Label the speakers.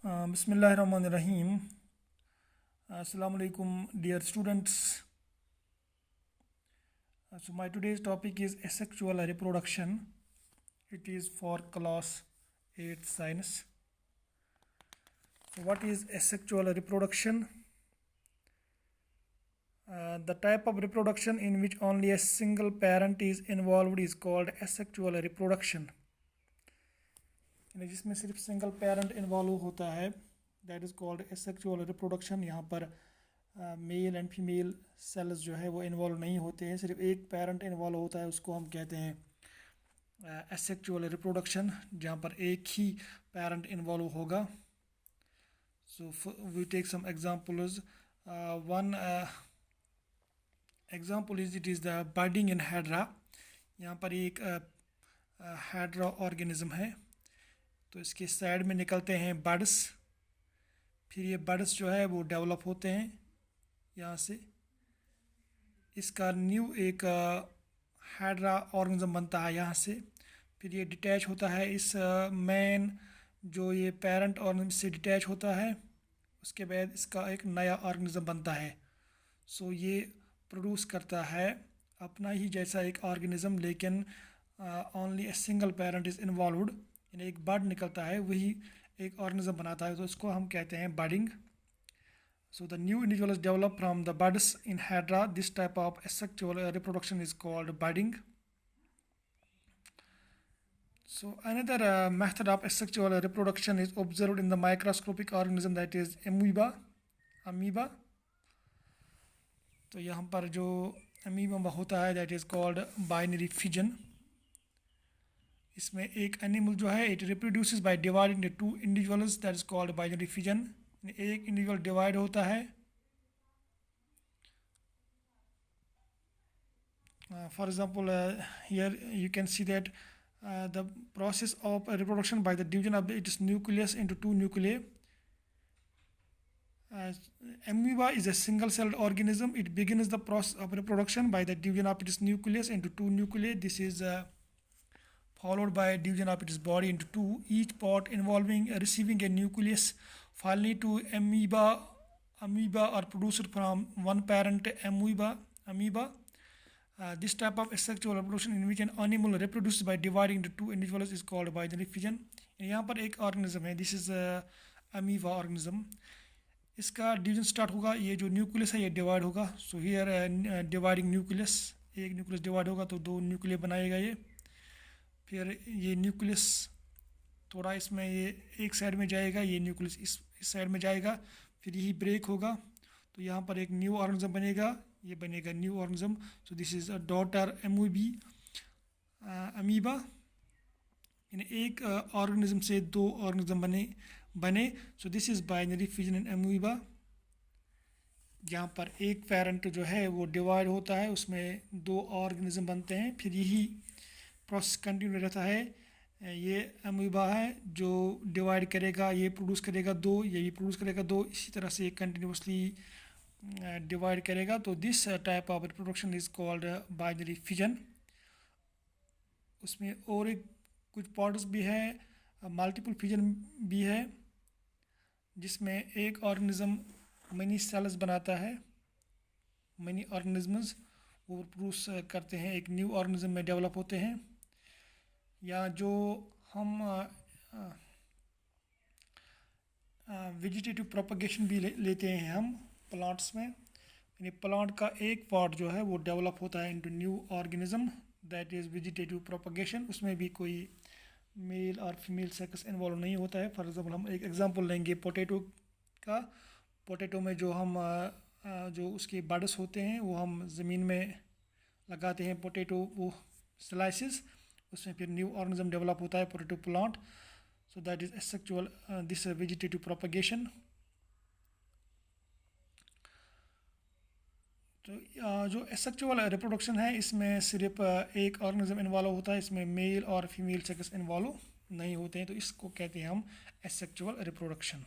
Speaker 1: Bismillahirrahmanirrahim. Assalamu alaikum, dear students. So my today's topic is asexual reproduction. It is for class 8 science. So what is asexual reproduction? The type of reproduction in which only a single parent is involved is called asexual reproduction. जिसमें सिर्फ single parent involve होता है that is called asexual reproduction. यहाँ पर male and female sales जो है वो involve नहीं होते हैं, सिर्फ एक पेरेंट इन्वॉल्व होता है, उसको हम कहते हैं एसेक्सुअल रिप्रोडक्शन, जहाँ पर एक ही पेरेंट इन्वॉल्व होगा. So we take some examples. One example is it is the budding in hydra. यहाँ पर एक हाइड्रा ऑर्गेनिज्म है, तो इसके साइड में निकलते हैं बड्स. फिर ये बड्स जो है वो डेवलप होते हैं यहाँ से. इसका न्यू एक हाइड्रा ऑर्गेनिज्म बनता है यहाँ से. फिर ये डिटैच होता है इस मेन जो ये पेरेंट ऑर्गेनिज्म से डिटैच होता है. उसके बाद इसका एक नया ऑर्गेनिज्म बनता है. सो ये प्रोड्यूस करता है अपना ही जैसा एक ऑर्गेनिज्म, लेकिन only a single parent is involved. यानी एक बर्ड निकलता है वही एक ऑर्गेनिज्म बनाता है, तो इसको हम कहते हैं budding. So the new individuals develop from the buds in hydra. This type of asexual reproduction is called budding. So another method of asexual reproduction is observed in the microscopic organism, that is amoeba. तो यहाँ पर जो amoeba होता है that is called binary fission. इसमें एक animal जो है it reproduces by dividing the two individuals, that is called binary fission. एक इंडिविजुअल डिवाइड होता है. For example here you can see that the process of reproduction by the division of its nucleus into two nuclei. Amoeba is a single-celled organism. It begins the process of reproduction by the division of its nucleus into two nuclei. This is followed by division of its body into two, each part involving receiving a nucleus. Finally, two amoeba are produced from one parent amoeba. This type of asexual reproduction in which an animal reproduces by dividing into two individuals is called binary fission. यहाँ पर एक organism है, this is amoeba organism. इसका division start होगा, ये जो nucleus है ये डिवाइड होगा. सो हियर डिवाइडिंग न्यूक्लियस, एक न्यूक्लियस डिवाइड होगा तो दो न्यूक्लियस बनाएगा ये. फिर ये न्यूक्लियस थोड़ा इसमें ये एक साइड में जाएगा, ये न्यूक्लियस इस साइड में जाएगा. फिर यही ब्रेक होगा तो यहाँ पर एक न्यू ऑर्गेनिज्म बनेगा, ये बनेगा new organism. So this is a daughter amoeba. यानी एक ऑर्गेनिज्म से दो ऑर्गेनिज्म बने. So this is binary fission in amoeba. यहाँ पर एक पेरेंट जो है वो डिवाइड होता है, उसमें दो ऑर्गेनिज्म बनते हैं. फिर यही प्रोसेस कंटिन्यू रहता है. ये अमीबा है जो डिवाइड करेगा, ये प्रोड्यूस करेगा दो, ये भी प्रोड्यूस करेगा दो, इसी तरह से कंटिन्यूसली डिवाइड करेगा. तो this type of reproduction is called binary fission. उसमें और एक कुछ पार्ट्स भी है, मल्टीपल फिजन भी है, जिसमें एक ऑर्गेनिज्म मनी सेल्स बनाता है. मनी ऑर्गेनिजम्स वो प्रोड्यूस करते हैं, एक न्यू ऑर्गेनिज्म में डेवलप होते हैं. या जो हम वेजिटेटिव प्रोपगेशन भी लेते हैं हम प्लांट्स में. यानी प्लांट का एक पार्ट जो है वो डेवलप होता है into new organism, that is vegetative propagation. उसमें भी कोई मेल और फीमेल सेक्स इन्वॉल्व नहीं होता है. फॉर एग्जांपल हम एक एग्जांपल लेंगे पोटैटो का. पोटैटो में जो हम जो उसके बड्स होते हैं वो हम ज़मीन में लगाते हैं पोटैटो वो स्लाइसेस, उसमें फिर न्यू ऑर्गेनिज्म डेवलप होता है potato plant. So that is asexual this vegetative propagation. तो जो एसेक्सुअल रिप्रोडक्शन है इसमें सिर्फ एक ऑर्गेनिज्म इन्वॉल्व होता है, इसमें मेल और फीमेल सेक्स इन्वॉल्व नहीं होते हैं, तो इसको कहते हैं हम एसेक्सुअल रिप्रोडक्शन.